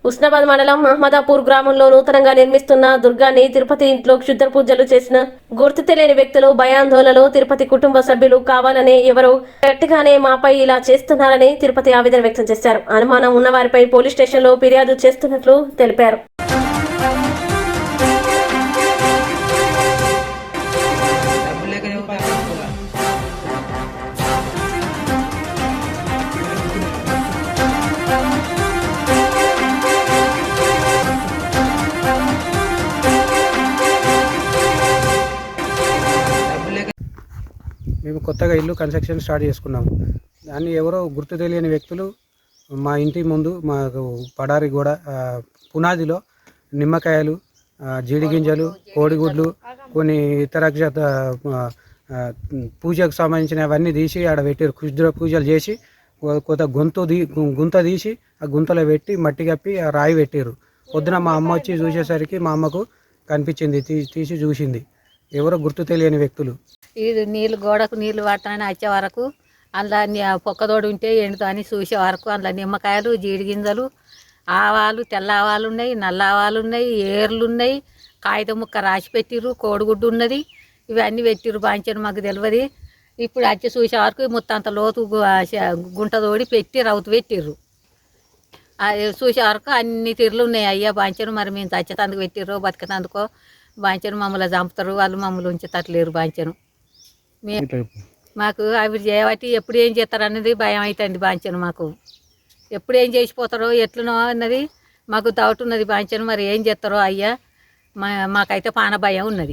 ఉస్నాబాద్ మండలం మహమ్మదాపూర్ గ్రామంలో నూతనంగా నిర్మిస్తున్న దుర్గాన్ని తిరుపతి ఇంట్లో క్షుద్ర పూజలు చేసిన గుర్తు తెలియని వ్యక్తులు భయాందోళనలో తిరుపతి కుటుంబ సభ్యులు కావాలని ఎవరో గట్టిగానే మాపై ఇలా చేస్తున్నారని తిరుపతి ఆవేదన వ్యక్తం చేశారు. అనుమానం ఉన్న వారిపై పోలీస్ స్టేషన్లో ఫిర్యాదు చేస్తున్నట్లు తెలిపారు. మేము కొత్తగా ఇల్లు కన్స్ట్రక్షన్ స్టార్ట్ చేసుకున్నాము. దాన్ని ఎవరో గుర్తు తెలియని వ్యక్తులు మా ఇంటి ముందు మాకు పడారి గోడ పునాదిలో నిమ్మకాయలు, జీడిగింజలు, కోడిగుడ్లు, కొన్ని ఇతర పూజకు సంబంధించినవన్నీ తీసి ఆడ పెట్టారు. క్షుద్ర పూజలు చేసి కొంత గుంత తీసి ఆ గుంతలో పెట్టి మట్టి కప్పి ఆ రాయి పెట్టారు. పొద్దున మా అమ్మ వచ్చి చూసేసరికి మా అమ్మకు కనిపించింది, తీసి చూసింది. ఎవరో గుర్తు తెలియని వ్యక్తులు. ఇది నీళ్ళు గోడకు నీళ్ళు పట్టాలని వచ్చే వరకు అందులో పొక్కదోడు ఉంటే ఎండుతో అని చూసే వరకు అందులో నిమ్మకాయలు, జీడి గింజలు, ఆవాలు, తెల్ల ఆవాలు ఉన్నాయి, నల్ల ఆవాలు ఉన్నాయి, ఏర్లు ఉన్నాయి, కాగితం ముక్క రాసి పెట్టిర్రు, కోడిగుడ్డు ఉన్నది. ఇవన్నీ పెట్టిర్రు. బాంచని మాకు తెలియదు. ఇప్పుడు వచ్చి చూసే వరకు మొత్తం అంత లోతు గుంట తోడి పెట్టి రౌతు పెట్టిర్రు. చూసే వరకు అన్ని తీర్లు ఉన్నాయి. అయ్యా బాంచను మరి మేము చచ్చేతందుకు పెట్టిర్రో బతికేతందుకో బాంచను మమ్మల్ని చంపుతారు, వాళ్ళు మమ్మల్ని ఉంచేటట్లేరు. బాంచను మాకు అవి చేయబట్టి ఎప్పుడు ఏం చేస్తారు అన్నది భయం అవుతుంది. బాంచను మాకు ఎప్పుడు ఏం చేసిపోతారో ఎట్లనో అన్నది మాకు డౌట్ ఉన్నది. బాంచను మరి ఏం చేస్తారో అయ్యా మాకైతే పాన భయం ఉన్నది.